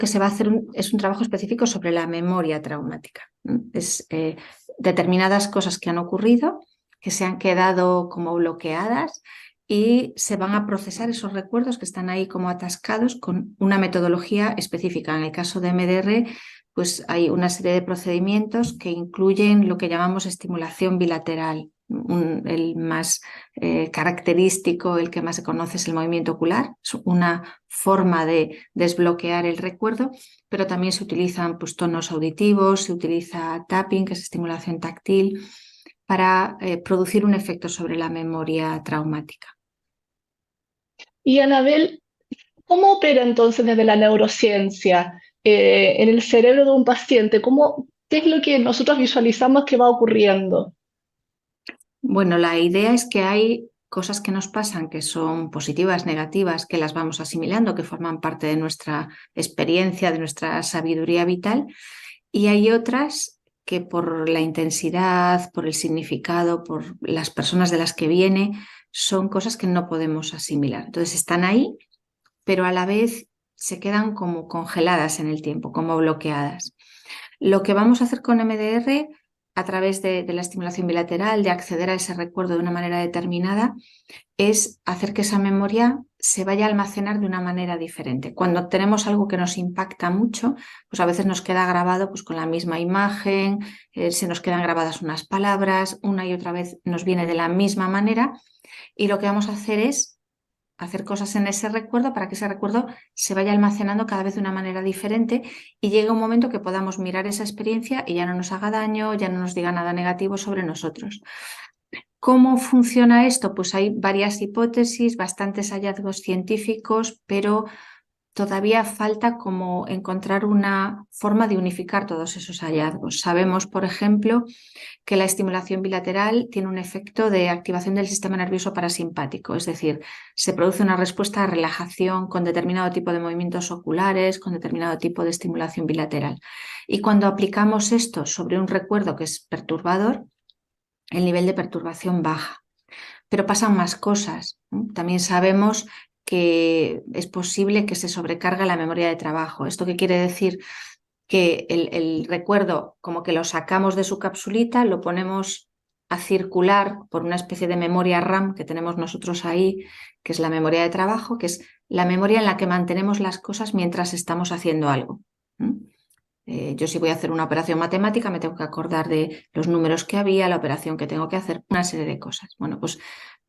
que se va a hacer es un trabajo específico sobre la memoria traumática. Es determinadas cosas que han ocurrido, que se han quedado como bloqueadas y se van a procesar esos recuerdos que están ahí como atascados con una metodología específica. En el caso de MDR, pues hay una serie de procedimientos que incluyen lo que llamamos estimulación bilateral. El más característico, el que más se conoce es el movimiento ocular, es una forma de desbloquear el recuerdo, pero también se utilizan pues, tonos auditivos, se utiliza tapping, que es estimulación táctil, para producir un efecto sobre la memoria traumática. Y Anabel, ¿cómo opera entonces desde la neurociencia en el cerebro de un paciente? ¿Qué es lo que nosotros visualizamos que va ocurriendo? Bueno, la idea es que hay cosas que nos pasan que son positivas, negativas, que las vamos asimilando, que forman parte de nuestra experiencia, de nuestra sabiduría vital, y hay otras que por la intensidad, por el significado, por las personas de las que viene, son cosas que no podemos asimilar. Entonces están ahí, pero a la vez se quedan como congeladas en el tiempo, como bloqueadas. Lo que vamos a hacer con MDR, a través de la estimulación bilateral, de acceder a ese recuerdo de una manera determinada, es hacer que esa memoria se vaya a almacenar de una manera diferente. Cuando tenemos algo que nos impacta mucho, pues a veces nos queda grabado pues, con la misma imagen, se nos quedan grabadas unas palabras, una y otra vez nos viene de la misma manera, y lo que vamos a hacer es hacer cosas en ese recuerdo para que ese recuerdo se vaya almacenando cada vez de una manera diferente y llegue un momento que podamos mirar esa experiencia y ya no nos haga daño, ya no nos diga nada negativo sobre nosotros. ¿Cómo funciona esto? Pues hay varias hipótesis, bastantes hallazgos científicos, pero todavía falta como encontrar una forma de unificar todos esos hallazgos. Sabemos, por ejemplo, que la estimulación bilateral tiene un efecto de activación del sistema nervioso parasimpático, es decir, se produce una respuesta a relajación con determinado tipo de movimientos oculares, con determinado tipo de estimulación bilateral. Y cuando aplicamos esto sobre un recuerdo que es perturbador, el nivel de perturbación baja. Pero pasan más cosas, ¿no? También sabemos que es posible que se sobrecargue la memoria de trabajo. ¿Esto qué quiere decir? Que el recuerdo como que lo sacamos de su capsulita, lo ponemos a circular por una especie de memoria RAM que tenemos nosotros ahí, que es la memoria de trabajo, que es la memoria en la que mantenemos las cosas mientras estamos haciendo algo. Yo si voy a hacer una operación matemática me tengo que acordar de los números que había, la operación que tengo que hacer, una serie de cosas. Bueno, pues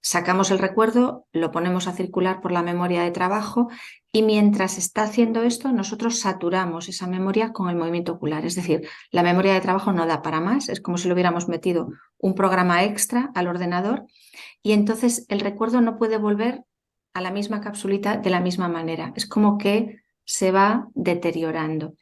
sacamos el recuerdo, lo ponemos a circular por la memoria de trabajo y mientras está haciendo esto nosotros saturamos esa memoria con el movimiento ocular. Es decir, la memoria de trabajo no da para más, es como si le hubiéramos metido un programa extra al ordenador y entonces el recuerdo no puede volver a la misma capsulita de la misma manera. Es como que se va deteriorando.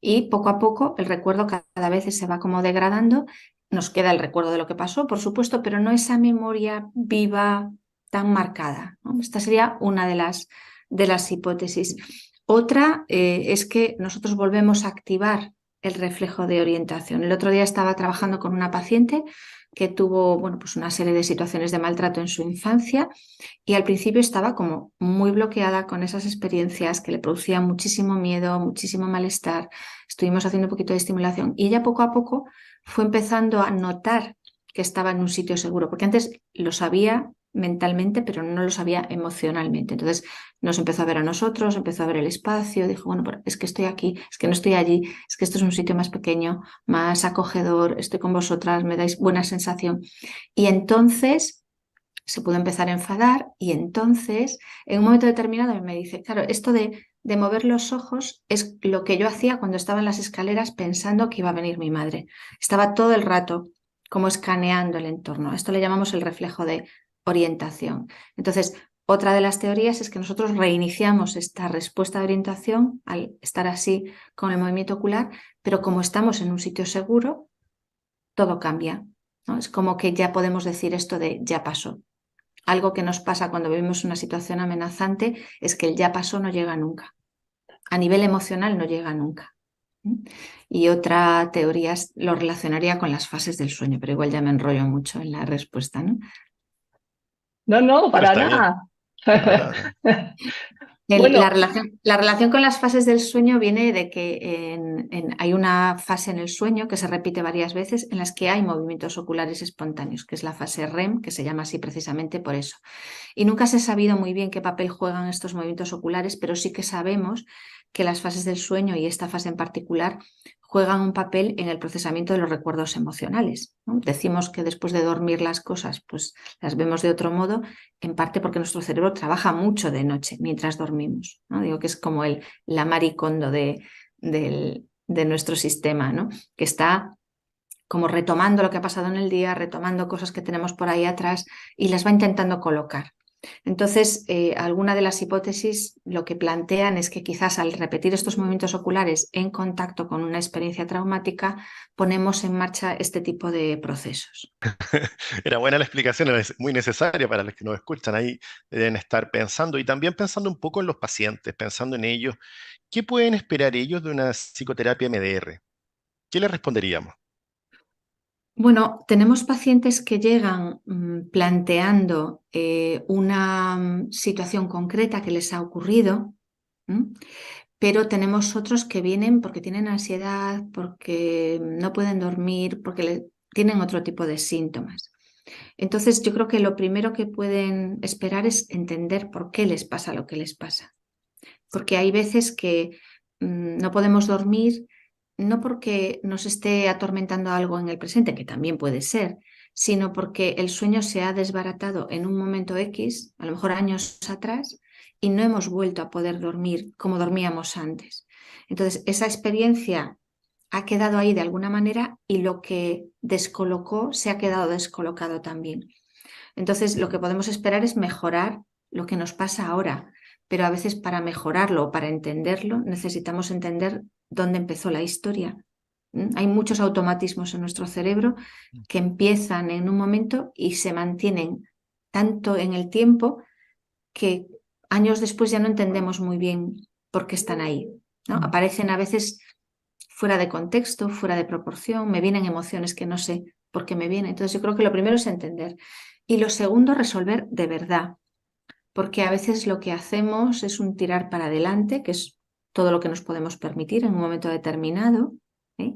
Y poco a poco el recuerdo cada vez se va como degradando. Nos queda el recuerdo de lo que pasó, por supuesto, pero no esa memoria viva tan marcada, ¿no? Esta sería una de las hipótesis. Otra es que nosotros volvemos a activar el reflejo de orientación. El otro día estaba trabajando con una paciente que tuvo, bueno, pues una serie de situaciones de maltrato en su infancia y al principio estaba como muy bloqueada con esas experiencias que le producían muchísimo miedo, muchísimo malestar. Estuvimos haciendo un poquito de estimulación y ella poco a poco fue empezando a notar que estaba en un sitio seguro, porque antes lo sabía mentalmente, pero no lo sabía emocionalmente. Entonces nos empezó a ver a nosotros, empezó a ver el espacio, dijo, bueno, es que estoy aquí, es que no estoy allí, es que esto es un sitio más pequeño, más acogedor, estoy con vosotras, me dais buena sensación. Y entonces se pudo empezar a enfadar y entonces en un momento determinado me dice, claro, esto de mover los ojos es lo que yo hacía cuando estaba en las escaleras pensando que iba a venir mi madre. Estaba todo el rato como escaneando el entorno. Esto le llamamos el reflejo de orientación. Entonces, otra de las teorías es que nosotros reiniciamos esta respuesta de orientación al estar así con el movimiento ocular, pero como estamos en un sitio seguro, todo cambia, ¿no? Es como que ya podemos decir esto de ya pasó. Algo que nos pasa cuando vivimos una situación amenazante es que el ya pasó no llega nunca. A nivel emocional no llega nunca. Y otra teoría lo relacionaría con las fases del sueño, pero igual ya me enrollo mucho en la respuesta, ¿no? No, no, Pero para está bien, nada. nada. Bueno, La relación con las fases del sueño viene de que hay una fase en el sueño que se repite varias veces en las que hay movimientos oculares espontáneos, que es la fase REM, que se llama así precisamente por eso. Y nunca se ha sabido muy bien qué papel juegan estos movimientos oculares, pero sí que sabemos que las fases del sueño y esta fase en particular juegan un papel en el procesamiento de los recuerdos emocionales, ¿no? Decimos que después de dormir las cosas, pues las vemos de otro modo, en parte porque nuestro cerebro trabaja mucho de noche mientras dormimos, ¿no? Digo que es como la maricondo de nuestro sistema, ¿no? Que está como retomando lo que ha pasado en el día, retomando cosas que tenemos por ahí atrás y las va intentando colocar. Entonces, alguna de las hipótesis lo que plantean es que quizás al repetir estos movimientos oculares en contacto con una experiencia traumática, ponemos en marcha este tipo de procesos. Era buena la explicación, era muy necesaria para los que nos escuchan. Ahí deben estar pensando y también pensando un poco en los pacientes, pensando en ellos. ¿Qué pueden esperar ellos de una psicoterapia MDR? ¿Qué les responderíamos? Bueno, tenemos pacientes que llegan planteando una situación concreta que les ha ocurrido, ¿m? Pero tenemos otros que vienen porque tienen ansiedad, porque no pueden dormir, porque tienen otro tipo de síntomas. Entonces, yo creo que lo primero que pueden esperar es entender por qué les pasa lo que les pasa. Porque hay veces que no podemos dormir, no porque nos esté atormentando algo en el presente, que también puede ser, sino porque el sueño se ha desbaratado en un momento X, a lo mejor años atrás, y no hemos vuelto a poder dormir como dormíamos antes. Entonces, esa experiencia ha quedado ahí de alguna manera y lo que descolocó se ha quedado descolocado también. Entonces, lo que podemos esperar es mejorar lo que nos pasa ahora, pero a veces para mejorarlo o para entenderlo necesitamos entender dónde empezó la historia. Hay muchos automatismos en nuestro cerebro que empiezan en un momento y se mantienen tanto en el tiempo que años después ya no entendemos muy bien por qué están ahí, ¿no? Aparecen a veces fuera de contexto, fuera de proporción, me vienen emociones que no sé por qué me vienen. Entonces yo creo que lo primero es entender. Y lo segundo, resolver de verdad, porque a veces lo que hacemos es un tirar para adelante, que es todo lo que nos podemos permitir en un momento determinado, ¿eh?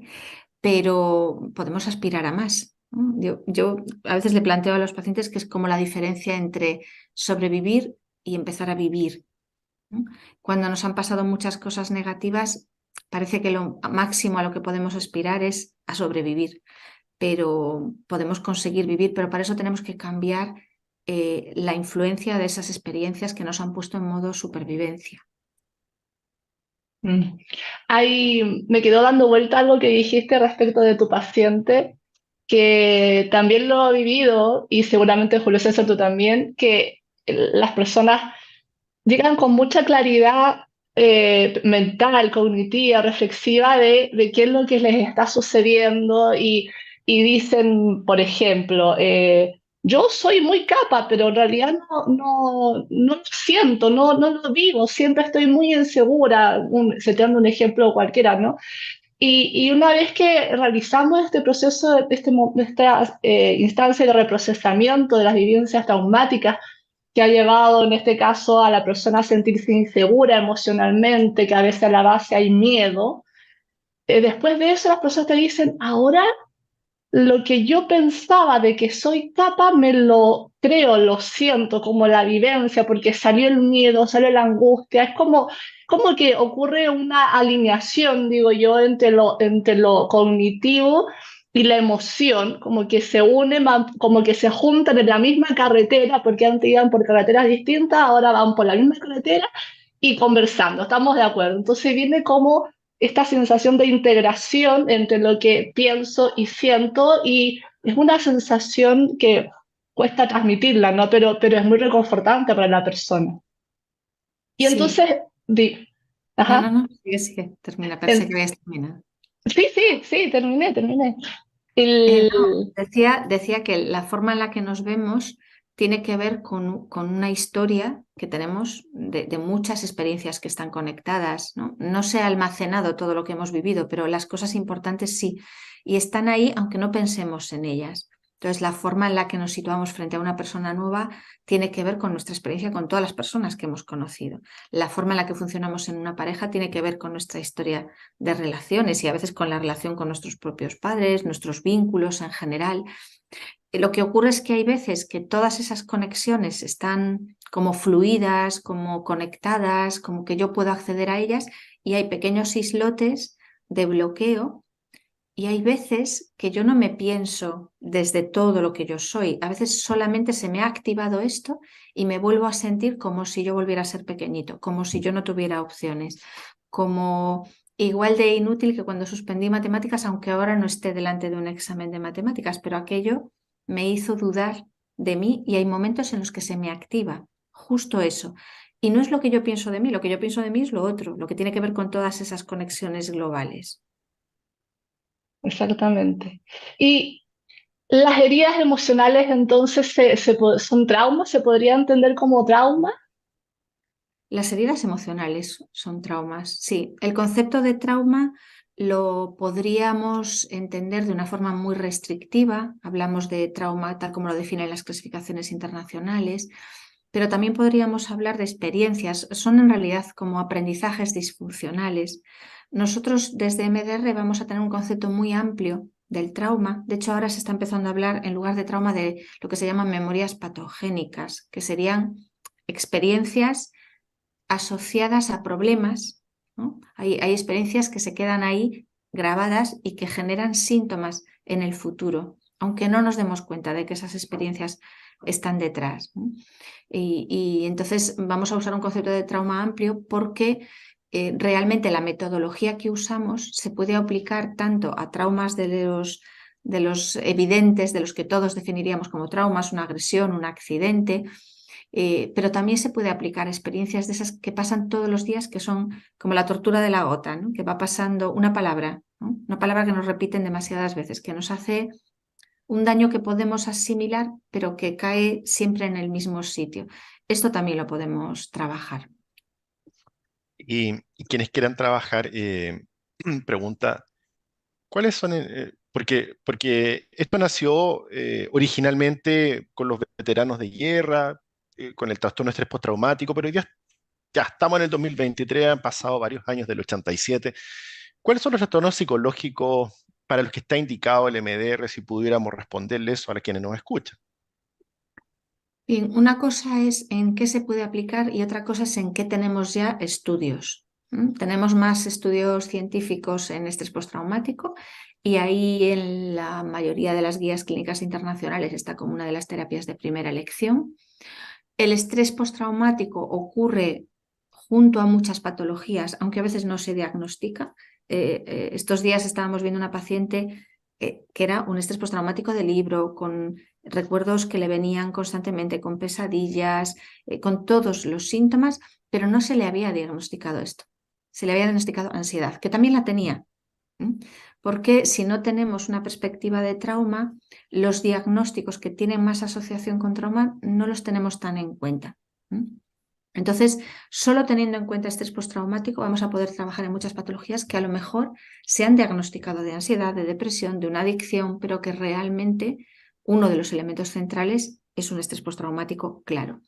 Pero podemos aspirar a más, ¿no? Yo a veces le planteo a los pacientes que es como la diferencia entre sobrevivir y empezar a vivir, ¿no? Cuando nos han pasado muchas cosas negativas, parece que lo máximo a lo que podemos aspirar es a sobrevivir, pero podemos conseguir vivir, pero para eso tenemos que cambiar la influencia de esas experiencias que nos han puesto en modo supervivencia. mm, ahí me quedó dando vuelta algo que dijiste respecto de tu paciente, que también lo ha vivido, y seguramente Julio César tú también, que las personas llegan con mucha claridad mental, cognitiva, reflexiva de qué es lo que les está sucediendo y dicen, por ejemplo, yo soy muy capa, pero en realidad no lo siento, no lo vivo, siempre estoy muy insegura, se te dando un ejemplo cualquiera, ¿no? Y una vez que realizamos este proceso, de esta instancia de reprocesamiento de las vivencias traumáticas, que ha llevado en este caso a la persona a sentirse insegura emocionalmente, que a veces a la base hay miedo. Después de eso las personas te dicen, ahora lo que yo pensaba de que soy capa, me lo creo, lo siento como la vivencia, porque salió el miedo, salió la angustia, es como que ocurre una alineación, digo yo, entre lo cognitivo y la emoción, como que se unen, como que se juntan en la misma carretera, porque antes iban por carreteras distintas, ahora van por la misma carretera y conversando, estamos de acuerdo. Entonces viene como esta sensación de integración entre lo que pienso y siento, y es una sensación que cuesta transmitirla, ¿no? Pero es muy reconfortante para la persona. Y Sí, entonces, no, ajá, sigue, termina, parece que en- habías terminado. sí, terminé. No, El, decía que la forma en la que nos vemos tiene que ver con una historia que tenemos de muchas experiencias que están conectadas, ¿no? No se ha almacenado todo lo que hemos vivido, pero las cosas importantes sí, y están ahí aunque no pensemos en ellas. Entonces, la forma en la que nos situamos frente a una persona nueva tiene que ver con nuestra experiencia con todas las personas que hemos conocido. La forma en la que funcionamos en una pareja tiene que ver con nuestra historia de relaciones y a veces con la relación con nuestros propios padres, nuestros vínculos en general. Lo que ocurre es que hay veces que todas esas conexiones están como fluidas, como conectadas, como que yo puedo acceder a ellas, y hay pequeños islotes de bloqueo. Y hay veces que yo no me pienso desde todo lo que yo soy. A veces solamente se me ha activado esto y me vuelvo a sentir como si yo volviera a ser pequeñito, como si yo no tuviera opciones, como igual de inútil que cuando suspendí matemáticas, aunque ahora no esté delante de un examen de matemáticas, pero aquello me hizo dudar de mí y hay momentos en los que se me activa justo eso. Y no es lo que yo pienso de mí, lo que yo pienso de mí es lo otro, lo que tiene que ver con todas esas conexiones globales. Exactamente. Y las heridas emocionales entonces son traumas, se podría entender como trauma. Las heridas emocionales son traumas, sí. El concepto de trauma lo podríamos entender de una forma muy restrictiva. Hablamos de trauma tal como lo definen las clasificaciones internacionales, pero también podríamos hablar de experiencias. Son en realidad como aprendizajes disfuncionales. Nosotros desde MDR vamos a tener un concepto muy amplio del trauma. De hecho, ahora se está empezando a hablar en lugar de trauma de lo que se llaman memorias patogénicas, que serían experiencias asociadas a problemas, ¿no? Hay experiencias que se quedan ahí grabadas y que generan síntomas en el futuro, aunque no nos demos cuenta de que esas experiencias están detrás, ¿no? Y entonces vamos a usar un concepto de trauma amplio porque realmente la metodología que usamos se puede aplicar tanto a traumas de los evidentes, de los que todos definiríamos como traumas, una agresión, un accidente, pero también se puede aplicar a experiencias de esas que pasan todos los días, que son como la tortura de la gota, ¿no? Que va pasando una palabra, ¿no? Una palabra que nos repiten demasiadas veces, que nos hace un daño que podemos asimilar, pero que cae siempre en el mismo sitio. Esto también lo podemos trabajar. Y quienes quieran trabajar, pregunta, ¿cuáles son? Porque esto nació originalmente con los veteranos de guerra, con el trastorno de estrés postraumático, pero ya estamos en el 2023, han pasado varios años del 87. ¿Cuáles son los trastornos psicológicos para los que está indicado el MDR, si pudiéramos responderle eso a quienes nos escuchan? Bien, una cosa es en qué se puede aplicar y otra cosa es en qué tenemos ya estudios. Tenemos más estudios científicos en estrés postraumático y ahí en la mayoría de las guías clínicas internacionales está como una de las terapias de primera elección. El estrés postraumático ocurre junto a muchas patologías, aunque a veces no se diagnostica. Estos días estábamos viendo una paciente que era un estrés postraumático de libro, con recuerdos que le venían constantemente, con pesadillas, con todos los síntomas, pero no se le había diagnosticado esto. Se le había diagnosticado ansiedad, que también la tenía. Porque si no tenemos una perspectiva de trauma, los diagnósticos que tienen más asociación con trauma no los tenemos tan en cuenta. Entonces, solo teniendo en cuenta estrés postraumático vamos a poder trabajar en muchas patologías que a lo mejor se han diagnosticado de ansiedad, de depresión, de una adicción, pero que realmente uno de los elementos centrales es un estrés postraumático claro.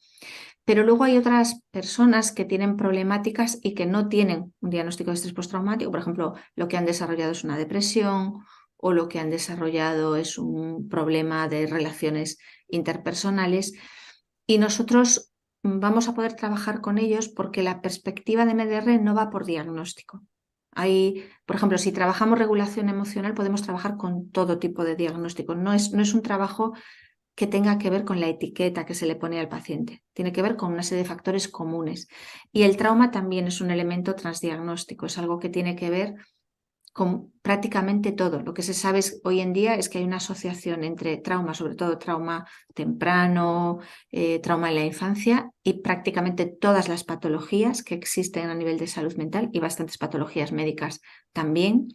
Pero luego hay otras personas que tienen problemáticas y que no tienen un diagnóstico de estrés postraumático. Por ejemplo, lo que han desarrollado es una depresión o lo que han desarrollado es un problema de relaciones interpersonales. Y nosotros vamos a poder trabajar con ellos porque la perspectiva de MDR no va por diagnóstico. Por ejemplo, si trabajamos regulación emocional, podemos trabajar con todo tipo de diagnóstico. No es un trabajo que tenga que ver con la etiqueta que se le pone al paciente. Tiene que ver con una serie de factores comunes. Y el trauma también es un elemento transdiagnóstico, es algo que tiene que ver con prácticamente todo. Lo que se sabe hoy en día es que hay una asociación entre trauma, sobre todo trauma temprano, trauma en la infancia y prácticamente todas las patologías que existen a nivel de salud mental y bastantes patologías médicas también,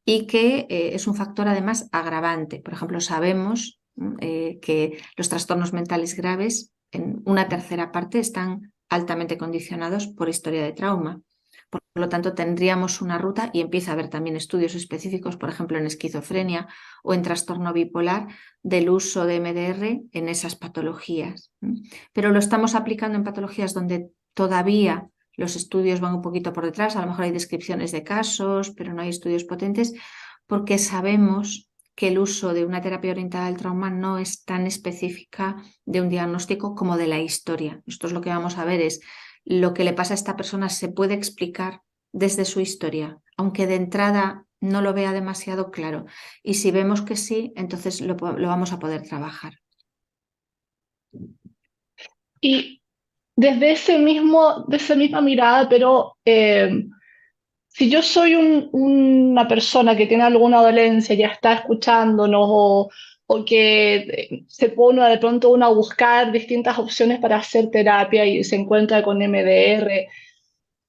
y que es un factor además agravante. Por ejemplo, sabemos que los trastornos mentales graves en una tercera parte están altamente condicionados por historia de trauma. Por lo tanto, tendríamos una ruta y empieza a haber también estudios específicos, por ejemplo, en esquizofrenia o en trastorno bipolar, del uso de MDR en esas patologías. Pero lo estamos aplicando en patologías donde todavía los estudios van un poquito por detrás, a lo mejor hay descripciones de casos, pero no hay estudios potentes, porque sabemos que el uso de una terapia orientada al trauma no es tan específica de un diagnóstico como de la historia. Nosotros lo que vamos a ver es lo que le pasa a esta persona se puede explicar desde su historia, aunque de entrada no lo vea demasiado claro. Y si vemos que sí, entonces lo vamos a poder trabajar. Y desde de esa misma mirada, pero si yo soy una persona que tiene alguna dolencia, ya está escuchándonos o que se pone de pronto uno a buscar distintas opciones para hacer terapia y se encuentra con MDR,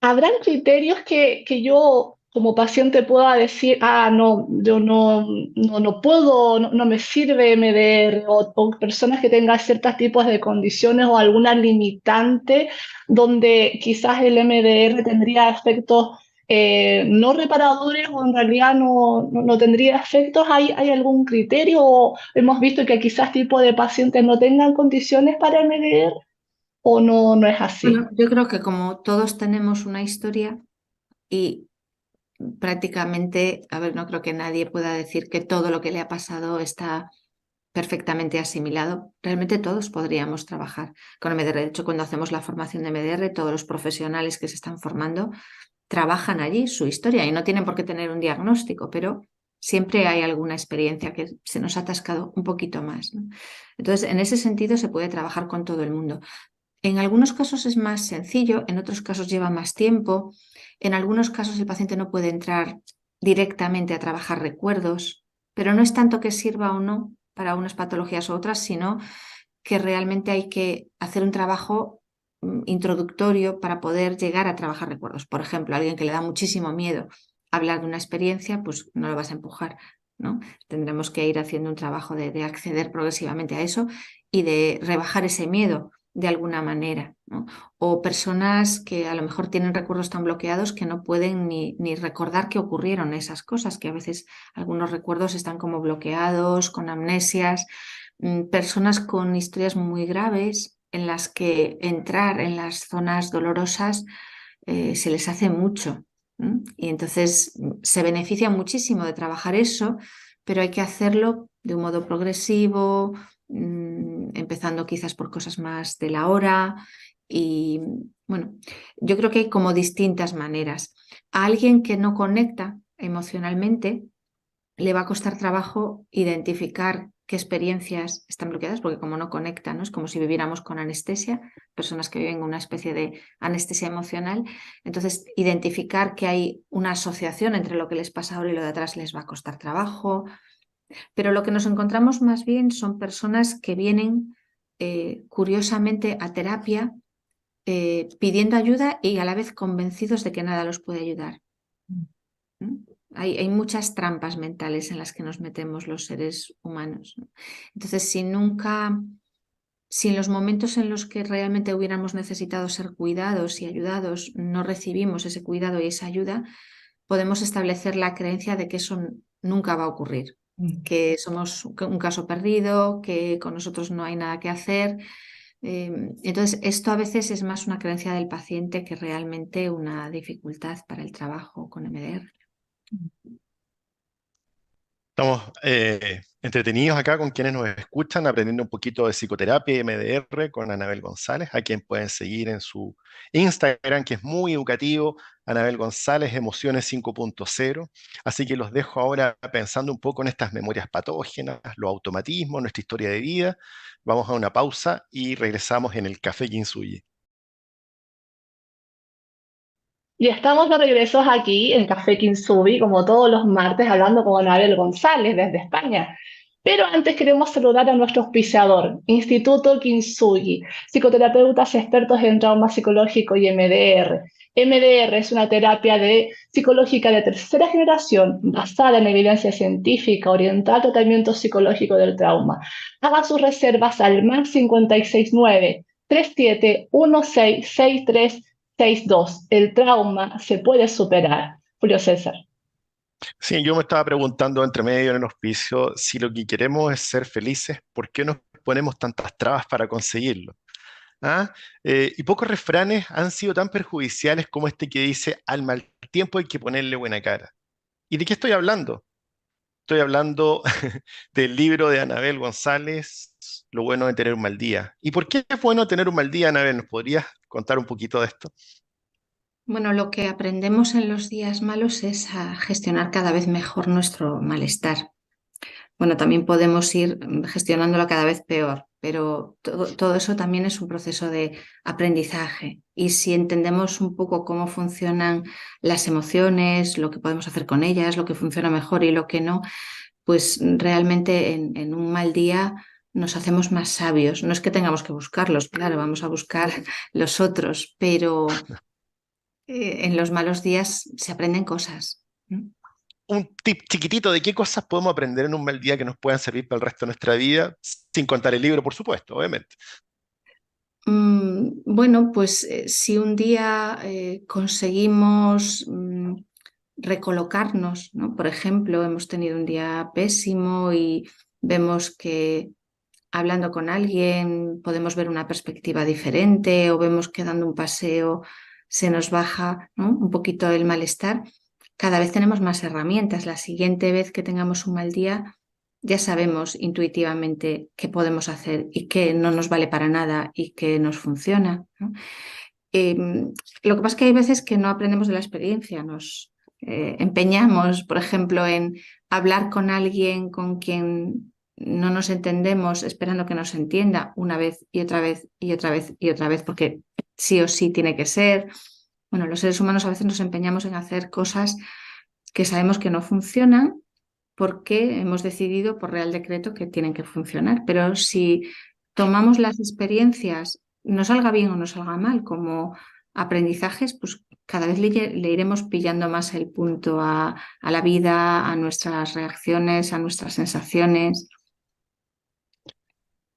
¿habrán criterios que yo como paciente pueda decir, ah, no, yo no puedo, no me sirve MDR, o personas que tengan ciertos tipos de condiciones o alguna limitante donde quizás el MDR tendría efectos no reparadores o en realidad no tendría efectos? ¿Hay algún criterio o hemos visto que quizás tipo de pacientes no tengan condiciones para MDR o no es así? Bueno, yo creo que como todos tenemos una historia y prácticamente, a ver, no creo que nadie pueda decir que todo lo que le ha pasado está perfectamente asimilado. Realmente todos podríamos trabajar con MDR. De hecho, cuando hacemos la formación de MDR, todos los profesionales que se están formando trabajan allí su historia y no tienen por qué tener un diagnóstico, pero siempre hay alguna experiencia que se nos ha atascado un poquito más, ¿no? Entonces, en ese sentido, se puede trabajar con todo el mundo. En algunos casos es más sencillo, en otros casos lleva más tiempo, en algunos casos el paciente no puede entrar directamente a trabajar recuerdos, pero no es tanto que sirva o no para unas patologías u otras, sino que realmente hay que hacer un trabajo introductorio para poder llegar a trabajar recuerdos. Por ejemplo, a alguien que le da muchísimo miedo hablar de una experiencia, pues no lo vas a empujar, ¿no? Tendremos que ir haciendo un trabajo de acceder progresivamente a eso y de rebajar ese miedo de alguna manera, ¿no? O personas que a lo mejor tienen recuerdos tan bloqueados que no pueden ni recordar que ocurrieron esas cosas, que a veces algunos recuerdos están como bloqueados, con amnesias, personas con historias muy graves en las que entrar en las zonas dolorosas se les hace mucho. Y entonces se beneficia muchísimo de trabajar eso, pero hay que hacerlo de un modo progresivo, empezando quizás por cosas más de la hora. Y bueno, yo creo que hay como distintas maneras. A alguien que no conecta emocionalmente, le va a costar trabajo identificar qué experiencias están bloqueadas, porque como no conectan, ¿no? Es como si viviéramos con anestesia, personas que viven con una especie de anestesia emocional. Entonces, identificar que hay una asociación entre lo que les pasa ahora y lo de atrás les va a costar trabajo. Pero lo que nos encontramos más bien son personas que vienen curiosamente a terapia pidiendo ayuda y a la vez convencidos de que nada los puede ayudar. ¿No? Hay muchas trampas mentales en las que nos metemos los seres humanos, ¿no? Entonces, si en los momentos en los que realmente hubiéramos necesitado ser cuidados y ayudados, no recibimos ese cuidado y esa ayuda, podemos establecer la creencia de que eso nunca va a ocurrir, que somos un caso perdido, que con nosotros no hay nada que hacer. Entonces, esto a veces es más una creencia del paciente que realmente una dificultad para el trabajo con MDR. Estamos entretenidos acá con quienes nos escuchan, aprendiendo un poquito de psicoterapia y MDR con Anabel González, a quien pueden seguir en su Instagram, que es muy educativo, Anabel González, Emociones 5.0. Así que los dejo ahora pensando un poco en estas memorias patógenas, los automatismos, nuestra historia de vida. Vamos a una pausa y regresamos en el Café Kintsugi. Y estamos de regreso aquí en Café Kintsugi, como todos los martes, hablando con Anabel González desde España. Pero antes queremos saludar a nuestro auspiciador, Instituto Kintsugi, psicoterapeutas expertos en trauma psicológico y MDR. MDR es una terapia psicológica de tercera generación basada en evidencia científica orientada al tratamiento psicológico del trauma. Haga sus reservas al +569 371663 6.2. El trauma se puede superar. Julio César. Sí, yo me estaba preguntando entre medio en el hospicio si lo que queremos es ser felices, ¿por qué nos ponemos tantas trabas para conseguirlo? ¿Ah? Y pocos refranes han sido tan perjudiciales como este que dice, al mal tiempo hay que ponerle buena cara. ¿Y de qué estoy hablando? Estoy hablando del libro de Anabel González, Lo bueno de tener un mal día. ¿Y por qué es bueno tener un mal día, Anabel? ¿Nos podrías contar un poquito de esto? Bueno, lo que aprendemos en los días malos es a gestionar cada vez mejor nuestro malestar. Bueno, también podemos ir gestionándolo cada vez peor, pero todo eso también es un proceso de aprendizaje. Y si entendemos un poco cómo funcionan las emociones, lo que podemos hacer con ellas, lo que funciona mejor y lo que no, pues realmente en un mal día nos hacemos más sabios. No es que tengamos que buscarlos, claro, vamos a buscar los otros, pero en los malos días se aprenden cosas. ¿No? Un tip chiquitito de qué cosas podemos aprender en un mal día que nos puedan servir para el resto de nuestra vida, sin contar el libro, por supuesto, obviamente. Bueno, pues si un día conseguimos recolocarnos, ¿no? Por ejemplo, hemos tenido un día pésimo y vemos que hablando con alguien podemos ver una perspectiva diferente o vemos que dando un paseo se nos baja, ¿no? Un poquito el malestar, cada vez tenemos más herramientas. La siguiente vez que tengamos un mal día, ya sabemos intuitivamente qué podemos hacer y qué no nos vale para nada y qué nos funciona, ¿no? Lo que pasa es que hay veces que no aprendemos de la experiencia, nos empeñamos, por ejemplo, en hablar con alguien con quien no nos entendemos, esperando que nos entienda una vez y otra vez y otra vez y otra vez, porque sí o sí tiene que ser. Bueno, los seres humanos a veces nos empeñamos en hacer cosas que sabemos que no funcionan porque hemos decidido por Real Decreto que tienen que funcionar. Pero si tomamos las experiencias, nos salga bien o nos salga mal, como aprendizajes, pues cada vez le iremos pillando más el punto a la vida, a nuestras reacciones, a nuestras sensaciones.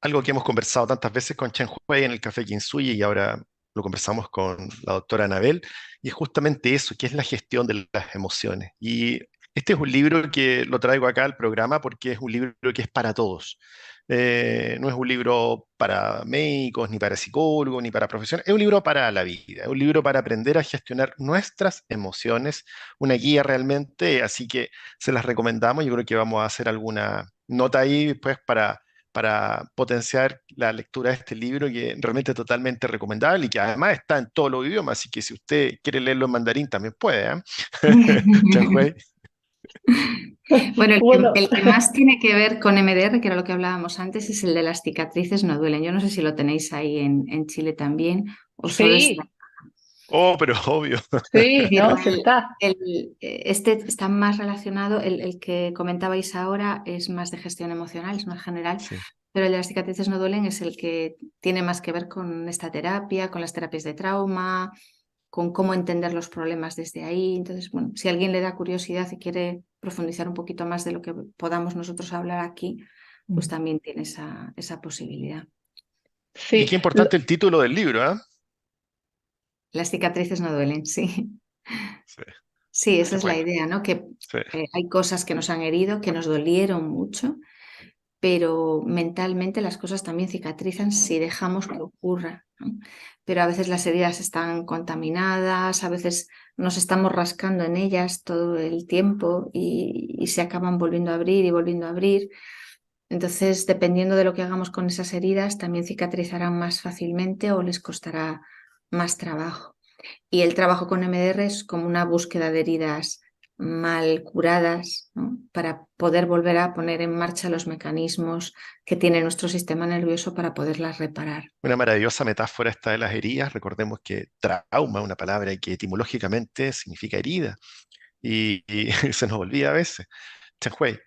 Algo que hemos conversado tantas veces con Chen Hui en el Café Kinsuyi y ahora lo conversamos con la doctora Anabel, y es justamente eso, que es la gestión de las emociones. Y este es un libro que lo traigo acá al programa porque es un libro que es para todos. No es un libro para médicos, ni para psicólogos, ni para profesionales, es un libro para la vida, es un libro para aprender a gestionar nuestras emociones, una guía realmente, así que se las recomendamos. Yo creo que vamos a hacer alguna nota ahí pues para potenciar la lectura de este libro, que realmente es totalmente recomendable y que además está en todos los idiomas, así que si usted quiere leerlo en mandarín también puede, ¿eh? Chanhue. Bueno, Bueno, el que más tiene que ver con MDR, que era lo que hablábamos antes, es el de las cicatrices no duelen. Yo no sé si lo tenéis ahí en Chile también o solo está. sí, Oh, pero obvio. sí, Pero no, sí está. este está más relacionado, el que comentabais ahora es más de gestión emocional, es más general, Sí. pero el de las cicatrices no duelen es el que tiene más que ver con esta terapia, con las terapias de trauma, con cómo entender los problemas desde ahí. Entonces, bueno, si a alguien le da curiosidad y quiere profundizar un poquito más de lo que podamos nosotros hablar aquí, pues también tiene esa posibilidad. Y Sí, qué importante el título del libro, ¿eh? Las cicatrices no duelen, sí. Sí, Sí, esa qué es la bueno. idea, ¿no? Que Sí. hay cosas que nos han herido, que nos dolieron mucho, pero mentalmente las cosas también cicatrizan si dejamos que ocurra, ¿no? Pero a veces las heridas están contaminadas, a veces nos estamos rascando en ellas todo el tiempo y se acaban volviendo a abrir y volviendo a abrir. Entonces, dependiendo de lo que hagamos con esas heridas, también cicatrizarán más fácilmente o les costará más trabajo. Y el trabajo con MDR es como una búsqueda de heridas mal curadas, ¿no? Para poder volver a poner en marcha los mecanismos que tiene nuestro sistema nervioso para poderlas reparar. Una maravillosa metáfora esta de las heridas. Recordemos que trauma es una palabra que etimológicamente significa herida y se nos olvida a veces. Chanhue.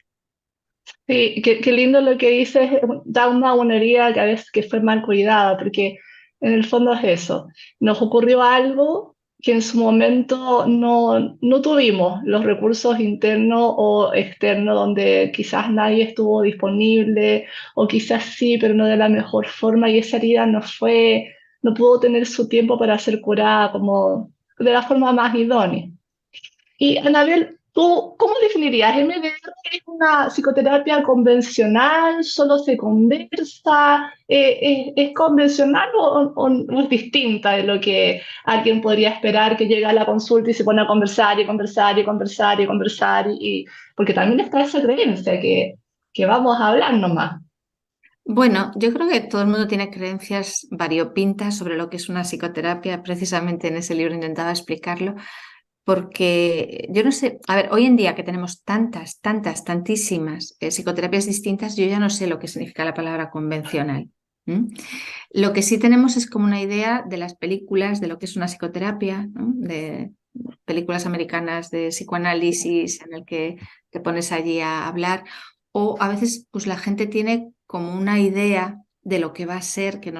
sí, qué lindo lo que dices, da una herida que a veces que fue mal cuidada, porque en el fondo es eso. Nos ocurrió algo que en su momento no tuvimos los recursos internos o externos donde quizás nadie estuvo disponible o quizás sí, pero no de la mejor forma y esa herida nos fue no pudo tener su tiempo para ser curada como de la forma más idónea. Y Anabel, ¿tú cómo definirías? ¿MDR es una psicoterapia convencional? ¿Solo se conversa? ¿Es convencional o es distinta de lo que alguien podría esperar que llegue a la consulta y se pone a conversar y conversar y conversar y conversar? Porque también está esa creencia que vamos a hablar nomás. Bueno, yo creo que todo el mundo tiene creencias variopintas sobre lo que es una psicoterapia. Precisamente en ese libro intentaba explicarlo, porque yo no sé, a ver, hoy en día que tenemos tantísimas psicoterapias distintas, yo ya no sé lo que significa la palabra convencional. ¿M? Lo que sí tenemos es como una idea de las películas, de lo que es una psicoterapia, ¿no? De películas americanas de psicoanálisis en el que te pones allí a hablar, o a veces pues la gente tiene como una idea de lo que va a ser que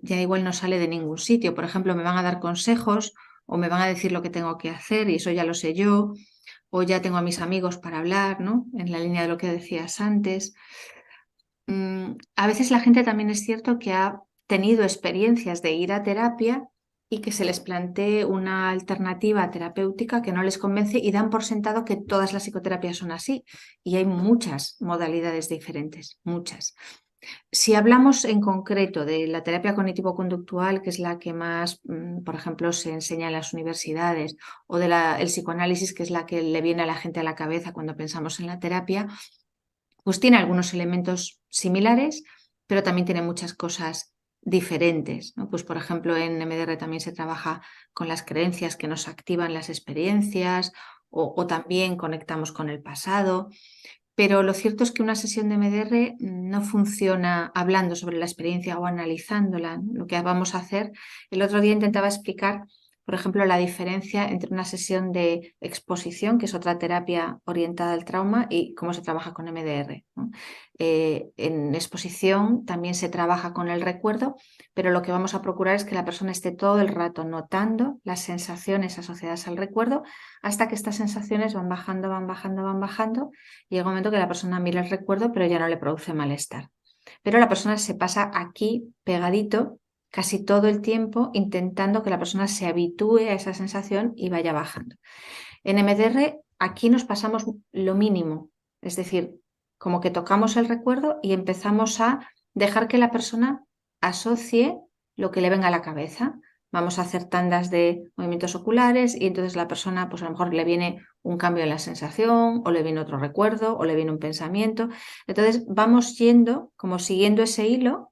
ya igual no sale de ningún sitio. Por ejemplo, me van a dar consejos o me van a decir lo que tengo que hacer y eso ya lo sé yo, o ya tengo a mis amigos para hablar, ¿no? En la línea de lo que decías antes. A veces la gente también es cierto que ha tenido experiencias de ir a terapia y que se les plantee una alternativa terapéutica que no les convence y dan por sentado que todas las psicoterapias son así. Y hay muchas modalidades diferentes, muchas. Si hablamos en concreto de la terapia cognitivo-conductual, que es la que más, por ejemplo, se enseña en las universidades, o del psicoanálisis, que es la que le viene a la gente a la cabeza cuando pensamos en la terapia, pues tiene algunos elementos similares, pero también tiene muchas cosas diferentes, ¿no? Pues por ejemplo, en MDR también se trabaja con las creencias que nos activan las experiencias o también conectamos con el pasado. Pero lo cierto es que una sesión de MDR no funciona hablando sobre la experiencia o analizándola. Lo que vamos a hacer, el otro día intentaba explicar, por ejemplo, la diferencia entre una sesión de exposición, que es otra terapia orientada al trauma, y cómo se trabaja con MDR, ¿no? En exposición también se trabaja con el recuerdo, pero lo que vamos a procurar es que la persona esté todo el rato notando las sensaciones asociadas al recuerdo hasta que estas sensaciones van bajando, van bajando, van bajando. Llega un momento que la persona mira el recuerdo, pero ya no le produce malestar. Pero la persona se pasa aquí pegadito casi todo el tiempo intentando que la persona se habitúe a esa sensación y vaya bajando. En MDR aquí nos pasamos lo mínimo, es decir, como que tocamos el recuerdo y empezamos a dejar que la persona asocie lo que le venga a la cabeza. Vamos a hacer tandas de movimientos oculares y entonces la persona, pues a lo mejor le viene un cambio en la sensación o le viene otro recuerdo o le viene un pensamiento. Entonces vamos yendo como siguiendo ese hilo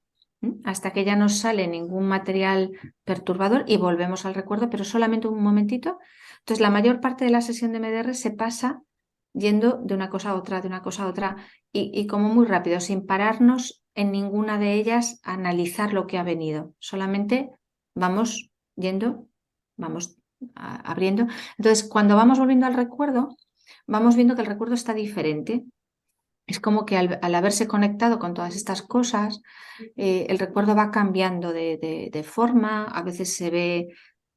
hasta que ya no sale ningún material perturbador y volvemos al recuerdo, pero solamente un momentito. Entonces la mayor parte de la sesión de MDR se pasa yendo de una cosa a otra, de una cosa a otra y como muy rápido, sin pararnos en ninguna de ellas a analizar lo que ha venido. Solamente vamos yendo, vamos abriendo. Entonces, cuando vamos volviendo al recuerdo, vamos viendo que el recuerdo está diferente. Es como que al haberse conectado con todas estas cosas, el recuerdo va cambiando de forma, a veces se ve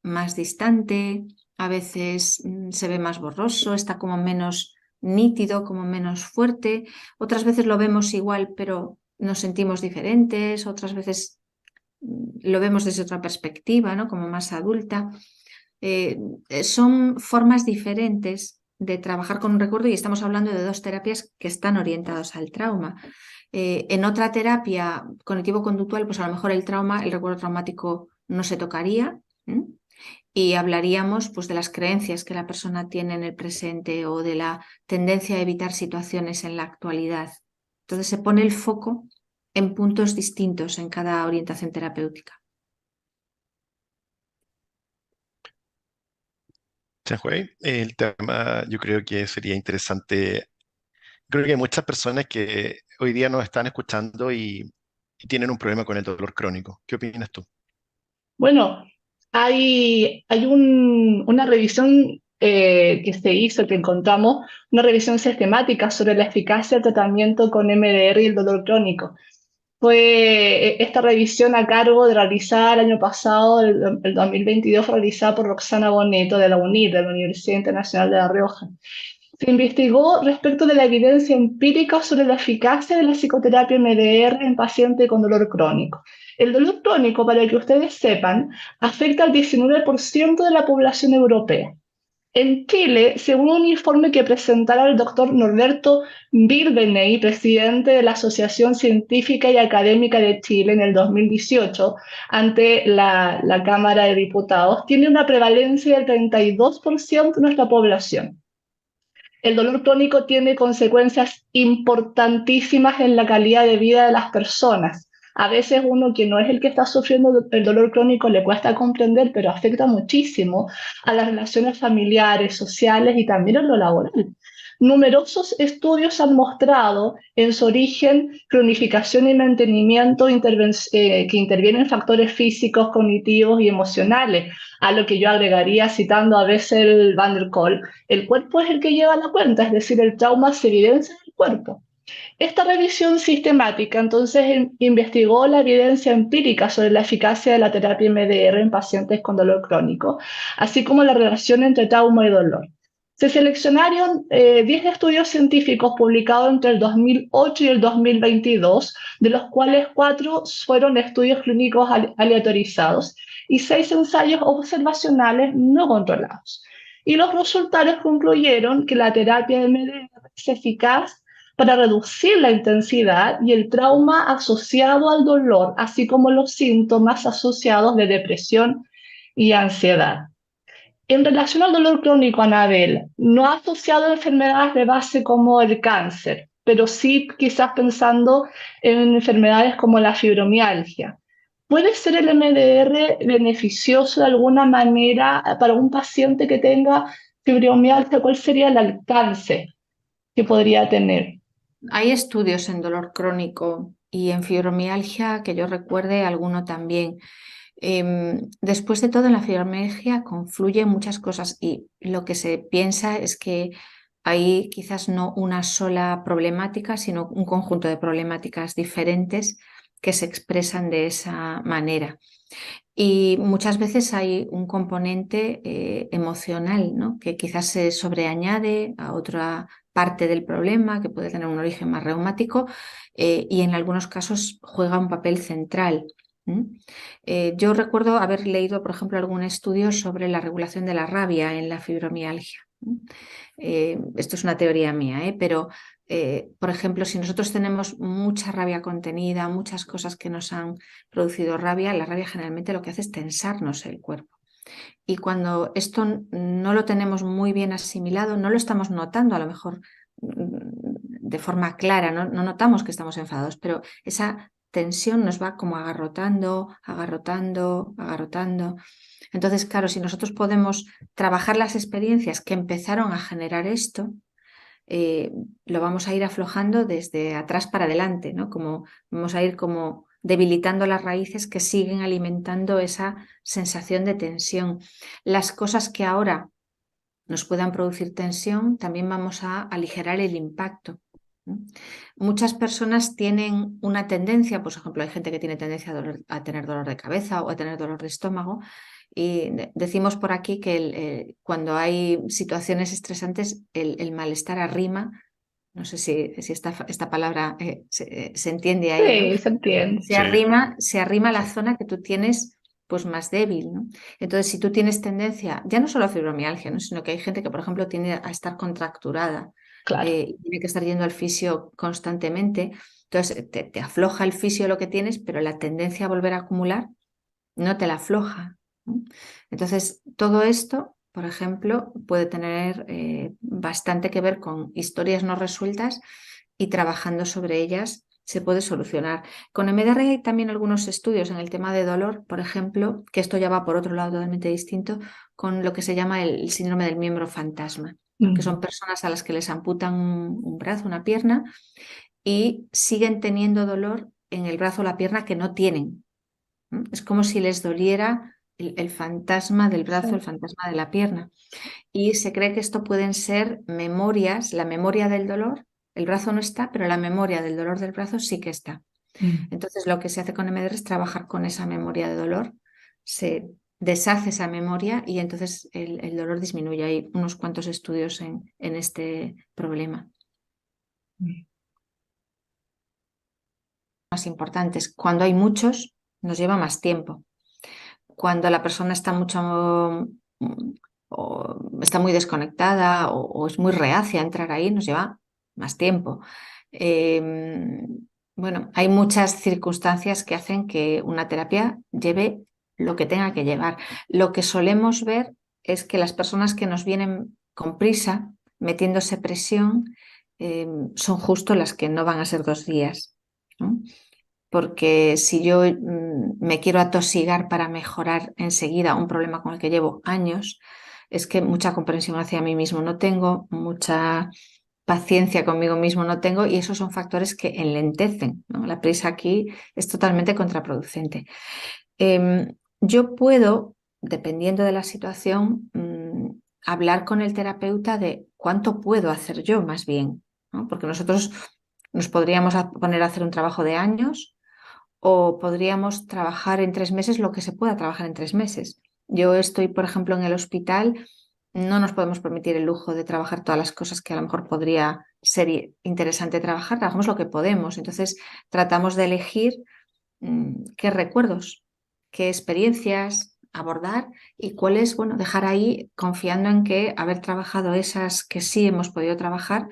más distante, a veces se ve más borroso, está como menos nítido, como menos fuerte, otras veces lo vemos igual, pero nos sentimos diferentes, otras veces lo vemos desde otra perspectiva, ¿no? Como más adulta. Son formas diferentes de trabajar con un recuerdo y estamos hablando de dos terapias que están orientadas al trauma. En otra terapia cognitivo-conductual, pues a lo mejor el trauma, el recuerdo traumático no se tocaría, ¿eh? Y hablaríamos pues de las creencias que la persona tiene en el presente o de la tendencia a evitar situaciones en la actualidad. Entonces se pone el foco en puntos distintos en cada orientación terapéutica. Chanhue, el tema yo creo que sería interesante. Creo que hay muchas personas que hoy día nos están escuchando y tienen un problema con el dolor crónico. ¿Qué opinas tú? Bueno, hay una revisión que se hizo, que encontramos, una revisión sistemática sobre la eficacia del tratamiento con MDR y el dolor crónico. Fue esta revisión a cargo de realizar el año pasado, el 2022, fue realizada por Roxana Boneto de la UNIR, de la Universidad Internacional de La Rioja. Se investigó respecto de la evidencia empírica sobre la eficacia de la psicoterapia MDR en pacientes con dolor crónico. El dolor crónico, para que ustedes sepan, afecta al 19% de la población europea. En Chile, según un informe que presentara el doctor Norberto Birbeney, presidente de la Asociación Científica y Académica de Chile en el 2018, ante la Cámara de Diputados, tiene una prevalencia del 32% de nuestra población. El dolor crónico tiene consecuencias importantísimas en la calidad de vida de las personas. A veces uno que no es el que está sufriendo el dolor crónico le cuesta comprender, pero afecta muchísimo a las relaciones familiares, sociales y también en lo laboral. Numerosos estudios han mostrado en su origen cronificación y mantenimiento que intervienen factores físicos, cognitivos y emocionales, a lo que yo agregaría citando a Bessel van der Kolk: el cuerpo es el que lleva la cuenta, es decir, el trauma se evidencia en el cuerpo. Esta revisión sistemática entonces investigó la evidencia empírica sobre la eficacia de la terapia MDR en pacientes con dolor crónico, así como la relación entre trauma y dolor. Se seleccionaron 10 estudios científicos publicados entre el 2008 y el 2022, de los cuales 4 fueron estudios clínicos aleatorizados y 6 ensayos observacionales no controlados. Y los resultados concluyeron que la terapia MDR es eficaz para reducir la intensidad y el trauma asociado al dolor, así como los síntomas asociados de depresión y ansiedad. En relación al dolor crónico, Anabel, no ha asociado a enfermedades de base como el cáncer, pero sí quizás pensando en enfermedades como la fibromialgia. ¿Puede ser el MDR beneficioso de alguna manera para un paciente que tenga fibromialgia? ¿Cuál sería el alcance que podría tener? Hay estudios en dolor crónico y en fibromialgia, que yo recuerde alguno también. Después de todo, en la fibromialgia confluyen muchas cosas y lo que se piensa es que hay quizás no una sola problemática, sino un conjunto de problemáticas diferentes que se expresan de esa manera. Y muchas veces hay un componente emocional, ¿no?, que quizás se sobreañade a otra parte del problema, que puede tener un origen más reumático, y en algunos casos juega un papel central. Yo recuerdo haber leído, por ejemplo, algún estudio sobre la regulación de la rabia en la fibromialgia. Esto es una teoría mía, pero por ejemplo, si nosotros tenemos mucha rabia contenida, muchas cosas que nos han producido rabia, la rabia generalmente lo que hace es tensarnos el cuerpo. Y cuando esto no lo tenemos muy bien asimilado, no lo estamos notando a lo mejor de forma clara, no notamos que estamos enfadados, pero esa tensión nos va como agarrotando, agarrotando, agarrotando. Entonces, claro, si nosotros podemos trabajar las experiencias que empezaron a generar esto, lo vamos a ir aflojando desde atrás para adelante, ¿no? Como vamos a ir como debilitando las raíces que siguen alimentando esa sensación de tensión. Las cosas que ahora nos puedan producir tensión, también vamos a aligerar el impacto. Muchas personas tienen una tendencia, por ejemplo, hay gente que tiene tendencia a tener dolor de cabeza o a tener dolor de estómago, y decimos por aquí que cuando hay situaciones estresantes el malestar arrima. No sé si esta palabra se entiende ahí, ¿no? Sí, se entiende. Sí, Se arrima la sí. zona que tú tienes pues más débil, ¿no? Entonces, si tú tienes tendencia, ya no solo a fibromialgia, ¿no?, sino que hay gente que, por ejemplo, tiende a estar contracturada, Claro. y tiene que estar yendo al fisio constantemente, entonces te afloja el fisio lo que tienes, pero la tendencia a volver a acumular no te la afloja, ¿no? Entonces, todo esto, por ejemplo, puede tener bastante que ver con historias no resueltas, y trabajando sobre ellas se puede solucionar. Con MDR hay también algunos estudios en el tema de dolor, por ejemplo, que esto ya va por otro lado totalmente distinto, con lo que se llama el síndrome del miembro fantasma, ¿no?, que son personas a las que les amputan un brazo, una pierna, y siguen teniendo dolor en el brazo o la pierna que no tienen. Es como si les doliera el fantasma del brazo, el fantasma de la pierna. Y se cree que esto pueden ser memorias, la memoria del dolor. El brazo no está, pero la memoria del dolor del brazo sí que está. Entonces, lo que se hace con MDR es trabajar con esa memoria de dolor. Se deshace esa memoria y entonces el dolor disminuye. Hay unos cuantos estudios en este problema. Más importantes. Cuando hay muchos, nos lleva más tiempo. Cuando la persona está está muy desconectada o es muy reacia a entrar ahí, nos lleva más tiempo. Bueno, hay muchas circunstancias que hacen que una terapia lleve lo que tenga que llevar. Lo que solemos ver es que las personas que nos vienen con prisa, metiéndose presión, son justo las que no van a ser 2 días, ¿no? Porque si yo me quiero atosigar para mejorar enseguida un problema con el que llevo años, es que mucha comprensión hacia mí mismo no tengo, mucha paciencia conmigo mismo no tengo y esos son factores que enlentecen, ¿no? La prisa aquí es totalmente contraproducente. Yo puedo, dependiendo de la situación, hablar con el terapeuta de cuánto puedo hacer yo más bien, ¿no? Porque nosotros nos podríamos poner a hacer un trabajo de años o podríamos trabajar en 3 meses lo que se pueda trabajar en 3 meses. Yo estoy, por ejemplo, en el hospital, no nos podemos permitir el lujo de trabajar todas las cosas que a lo mejor podría ser interesante trabajar, trabajamos lo que podemos. Entonces, tratamos de elegir qué recuerdos, qué experiencias abordar y cuáles, bueno, dejar ahí confiando en que haber trabajado esas que sí hemos podido trabajar,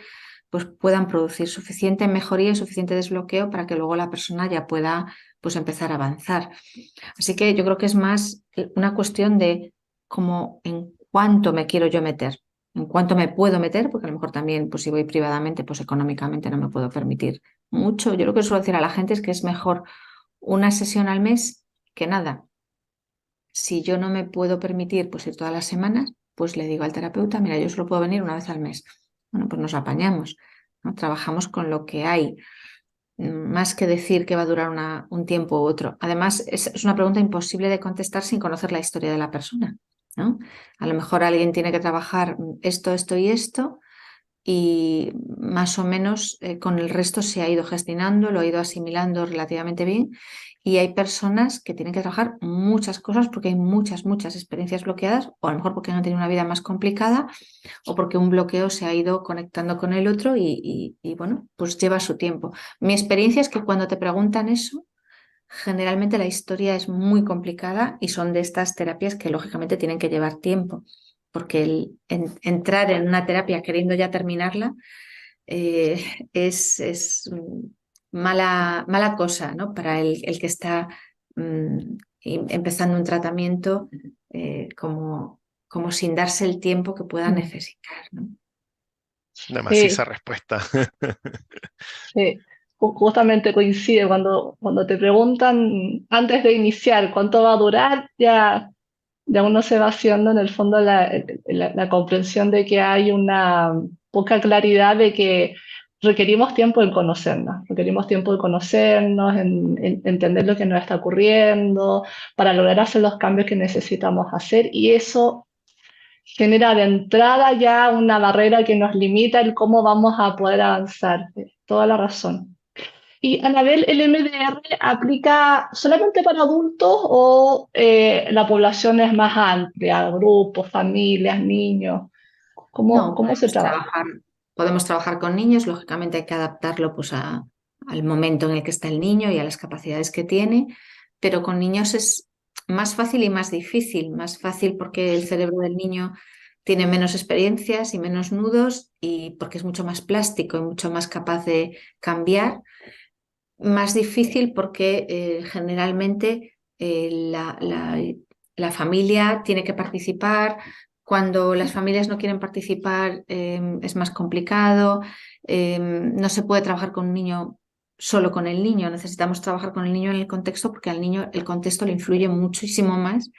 pues puedan producir suficiente mejoría y suficiente desbloqueo para que luego la persona ya pueda pues empezar a avanzar. Así que yo creo que es más una cuestión de cómo en cuánto me quiero yo meter, en cuánto me puedo meter, porque a lo mejor también, pues si voy privadamente, pues económicamente no me puedo permitir mucho. Yo lo que suelo decir a la gente es que es mejor una sesión al mes que nada. Si yo no me puedo permitir pues ir todas las semanas, pues le digo al terapeuta, mira, yo solo puedo venir una vez al mes. Bueno, pues nos apañamos, ¿no? Trabajamos con lo que hay, más que decir que va a durar un tiempo u otro. Además, es una pregunta imposible de contestar sin conocer la historia de la persona, ¿no? A lo mejor alguien tiene que trabajar esto, esto y esto, y más o menos con el resto se ha ido gestionando, lo ha ido asimilando relativamente bien. Y hay personas que tienen que trabajar muchas cosas porque hay muchas, muchas experiencias bloqueadas, o a lo mejor porque han tenido una vida más complicada, o porque un bloqueo se ha ido conectando con el otro y bueno, pues lleva su tiempo. Mi experiencia es que cuando te preguntan eso, generalmente la historia es muy complicada y son de estas terapias que lógicamente tienen que llevar tiempo, porque entrar en una terapia queriendo ya terminarla eh, es mala cosa, ¿no? Para el que está empezando un tratamiento como sin darse el tiempo que pueda necesitar, ¿no? Una maciza Sí, respuesta. sí. Justamente coincide cuando te preguntan antes de iniciar cuánto va a durar, ya uno se va haciendo en el fondo la comprensión de que hay una poca claridad de que requerimos tiempo en conocernos, en entender lo que nos está ocurriendo, para lograr hacer los cambios que necesitamos hacer y eso genera de entrada ya una barrera que nos limita el cómo vamos a poder avanzar. Toda la razón. Y Anabel, ¿el MDR aplica solamente para adultos o la población es más amplia, grupos, familias, niños? No, ¿Cómo se trabaja? podemos trabajar con niños, lógicamente hay que adaptarlo pues al momento en el que está el niño y a las capacidades que tiene, pero con niños es más fácil y más difícil. Más fácil porque el cerebro del niño tiene menos experiencias y menos nudos y porque es mucho más plástico y mucho más capaz de cambiar. Más difícil porque generalmente la familia tiene que participar. Cuando las familias no quieren participar es más complicado. No se puede trabajar con un niño solo con el niño. Necesitamos trabajar con el niño en el contexto porque al niño el contexto le influye muchísimo más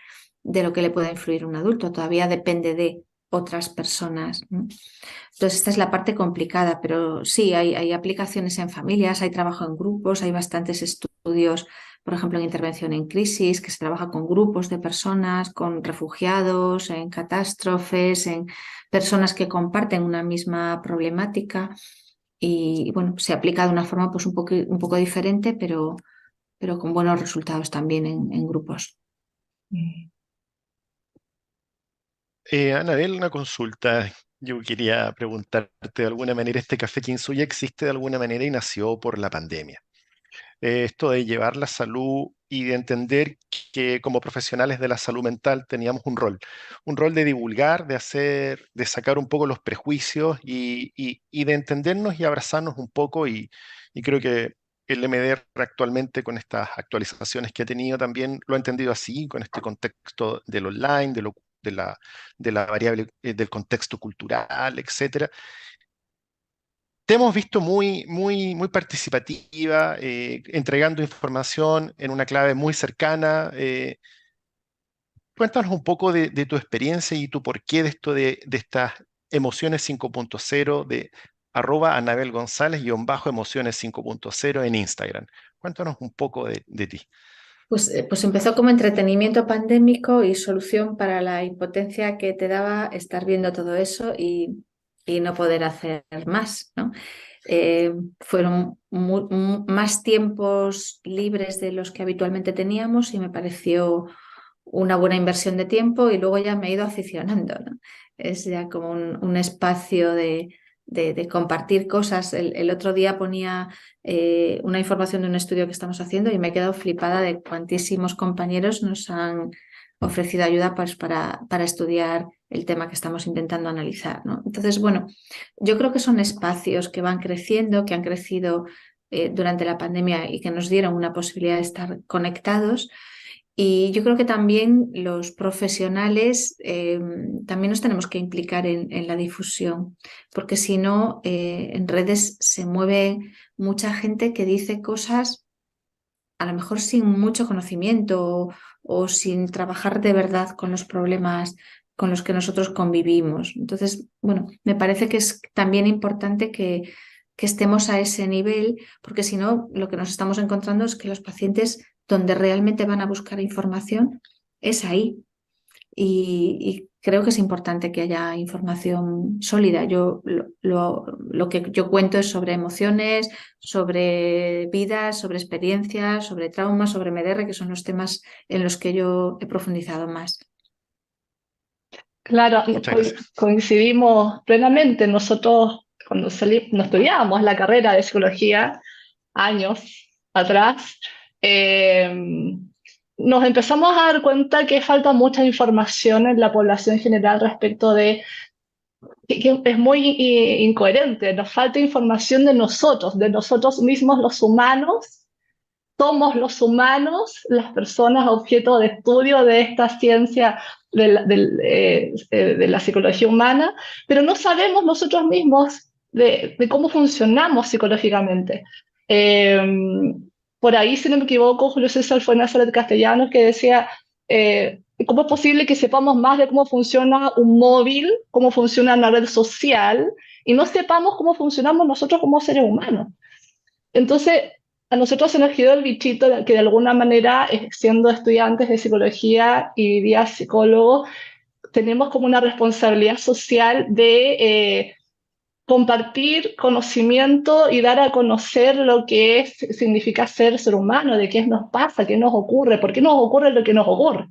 de lo que le pueda influir un adulto. Todavía depende de otras personas, ¿no? Entonces, esta es la parte complicada, pero sí, hay aplicaciones en familias, hay trabajo en grupos, hay bastantes estudios, por ejemplo, en intervención en crisis, que se trabaja con grupos de personas, con refugiados, en catástrofes, en personas que comparten una misma problemática y, bueno, se aplica de una forma pues, un poco diferente, pero con buenos resultados también en grupos. Anabel, una consulta. Yo quería preguntarte de alguna manera, ¿este café Kinsuya existe de alguna manera y nació por la pandemia? Esto de llevar la salud y de entender que como profesionales de la salud mental teníamos un rol de divulgar, de hacer, de sacar un poco los prejuicios y de entendernos y abrazarnos un poco y creo que el MDR actualmente con estas actualizaciones que ha tenido también lo ha entendido así, con este contexto del online, de la variable, del contexto cultural, etcétera. Te hemos visto muy participativa, entregando información en una clave muy cercana. Cuéntanos un poco de tu experiencia y tu porqué de esto de estas emociones 5.0 de @Anabel González _emociones 5.0 en Instagram. Cuéntanos un poco de ti. Pues empezó como entretenimiento pandémico y solución para la impotencia que te daba estar viendo todo eso y no poder hacer más, ¿no? Fueron más tiempos libres de los que habitualmente teníamos y me pareció una buena inversión de tiempo y luego ya me he ido aficionando, ¿no? Es ya como un espacio de compartir cosas. El otro día ponía una información de un estudio que estamos haciendo y me he quedado flipada de cuantísimos compañeros nos han ofrecido ayuda pues, para estudiar el tema que estamos intentando analizar, ¿no? Entonces, bueno, yo creo que son espacios que van creciendo, que han crecido durante la pandemia y que nos dieron una posibilidad de estar conectados. Y yo creo que también los profesionales también nos tenemos que implicar en la difusión, porque si no, en redes se mueve mucha gente que dice cosas a lo mejor sin mucho conocimiento o sin trabajar de verdad con los problemas con los que nosotros convivimos. Entonces, bueno, me parece que es también importante que estemos a ese nivel, porque si no, lo que nos estamos encontrando es que los pacientes donde realmente van a buscar información es ahí. Y creo que es importante que haya información sólida. Yo lo que yo cuento es sobre emociones, sobre vidas, sobre experiencias, sobre traumas, sobre MDR, que son los temas en los que yo he profundizado más. Claro, Muchas gracias. coincidimos plenamente. Nosotros, cuando no estudiábamos la carrera de psicología, años atrás, eh, nos empezamos a dar cuenta que falta mucha información en la población general respecto de que es muy incoherente. Nos falta información de nosotros mismos los humanos. Somos los humanos, las personas objeto de estudio de esta ciencia de la psicología humana, pero no sabemos nosotros mismos de cómo funcionamos psicológicamente. Eh, por ahí, si no me equivoco, Julio César fue Nazaret Castellanos que decía, ¿cómo es posible que sepamos más de cómo funciona un móvil, cómo funciona una red social, y no sepamos cómo funcionamos nosotros como seres humanos? Entonces, a nosotros se nos quedó el bichito de que de alguna manera, siendo estudiantes de psicología y día psicólogos, tenemos como una responsabilidad social de compartir conocimiento y dar a conocer lo que significa ser humano, de qué nos pasa, qué nos ocurre, por qué nos ocurre lo que nos ocurre.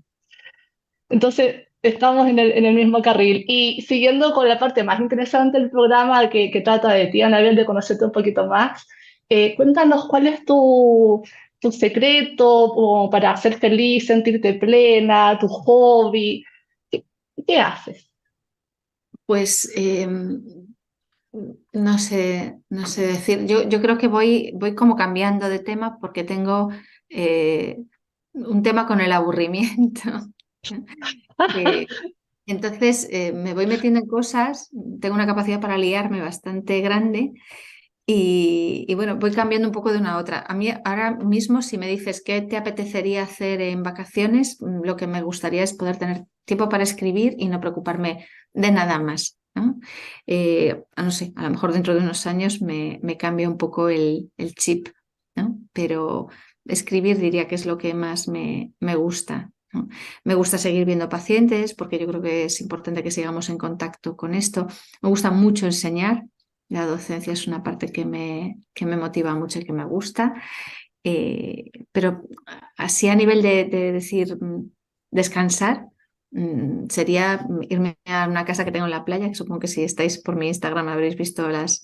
Entonces, estamos en el mismo carril. Y siguiendo con la parte más interesante del programa que trata de ti, Anabel, de conocerte un poquito más, cuéntanos cuál es tu secreto como para ser feliz, sentirte plena, tu hobby. ¿Qué haces? Pues no sé decir. Yo creo que voy como cambiando de tema porque tengo un tema con el aburrimiento. Eh, entonces me voy metiendo en cosas, tengo una capacidad para liarme bastante grande y bueno, voy cambiando un poco de una a otra. A mí ahora mismo, si me dices qué te apetecería hacer en vacaciones, lo que me gustaría es poder tener tiempo para escribir y no preocuparme de nada más, ¿no? No sé, a lo mejor dentro de unos años me cambia un poco el chip, ¿no? Pero escribir diría que es lo que más me gusta, ¿no? Me gusta seguir viendo pacientes porque yo creo que es importante que sigamos en contacto con esto. Me gusta mucho enseñar. La docencia es una parte que me motiva mucho y que me gusta, pero así a nivel de decir descansar, sería irme a una casa que tengo en la playa, que supongo que si estáis por mi Instagram habréis visto las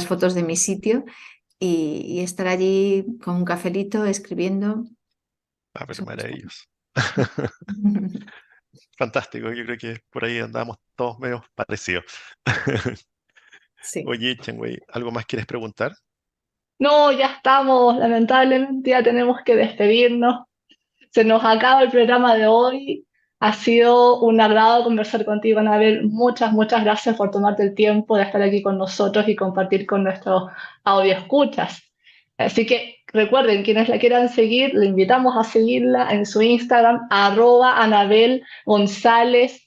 fotos de mi sitio, y estar allí con un cafelito escribiendo. Ah, pero Eso me gusta. maravilloso. Fantástico, yo creo que por ahí andamos todos medio parecidos. Sí. Oye, Chengwei, ¿algo más quieres preguntar? No, ya estamos, lamentablemente ya tenemos que despedirnos. Se nos acaba el programa de hoy. Ha sido un agrado conversar contigo, Anabel. Muchas, muchas gracias por tomarte el tiempo de estar aquí con nosotros y compartir con nuestros escuchas. Así que recuerden, quienes la quieran seguir, le invitamos a seguirla en su Instagram, @Anabel González-emociones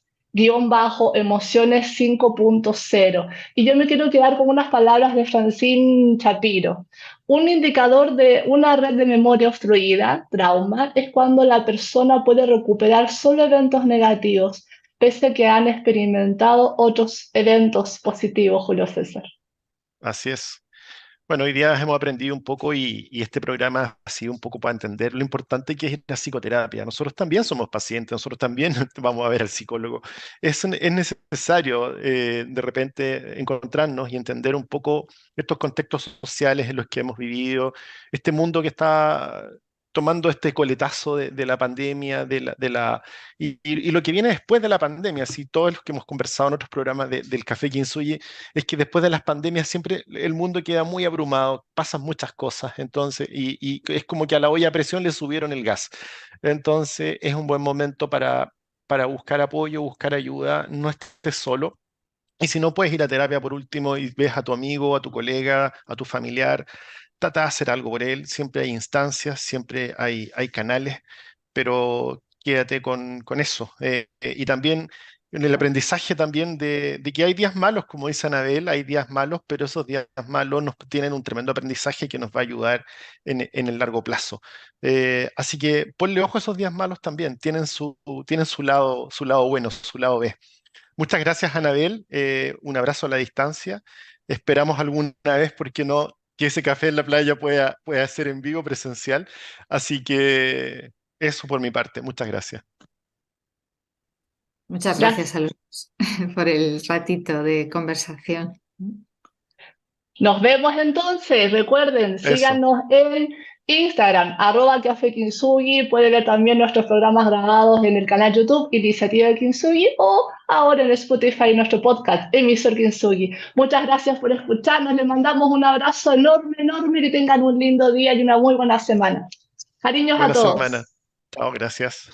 5.0. Y yo me quiero quedar con unas palabras de Francine Shapiro. Un indicador de una red de memoria obstruida, trauma, es cuando la persona puede recuperar solo eventos negativos, pese a que han experimentado otros eventos positivos, Julio César. Así es. Bueno, hoy día hemos aprendido un poco y este programa ha sido un poco para entender lo importante que es la psicoterapia. Nosotros también somos pacientes, nosotros también vamos a ver al psicólogo. Es necesario de repente encontrarnos y entender un poco estos contextos sociales en los que hemos vivido, este mundo que está tomando este coletazo de la pandemia, y lo que viene después de la pandemia. Así todos los que hemos conversado en otros programas del Café Kinsuyi, es que después de las pandemias siempre el mundo queda muy abrumado, pasan muchas cosas, entonces, y es como que a la olla a presión le subieron el gas. Entonces, es un buen momento para buscar apoyo, buscar ayuda, no estés solo. Y si no puedes ir a terapia por último y ves a tu amigo, a tu colega, a tu familiar, trata de hacer algo por él. Siempre hay instancias, siempre hay canales, pero quédate con eso. Y también en el aprendizaje también de que hay días malos, como dice Anabel, hay días malos, pero esos días malos nos tienen un tremendo aprendizaje que nos va a ayudar en el largo plazo. Así que ponle ojo a esos días malos también, tienen su lado bueno, su lado B. Muchas gracias, Anabel. Un abrazo a la distancia. Esperamos alguna vez, ¿por qué no?, que ese café en la playa pueda ser en vivo, presencial. Así que eso por mi parte. Muchas gracias. Muchas Gracias. gracias a los dos por el ratito de conversación. Nos vemos entonces. Recuerden, Eso. síganos en Instagram, @café Kintsugi. Pueden ver también nuestros programas grabados en el canal YouTube Iniciativa Kintsugi o ahora en Spotify nuestro podcast Emisor Kintsugi. Muchas gracias por escucharnos. Les mandamos un abrazo enorme, enorme. Que tengan un lindo día y una muy buena semana. Cariños a Buena semana. todos. Chao, gracias.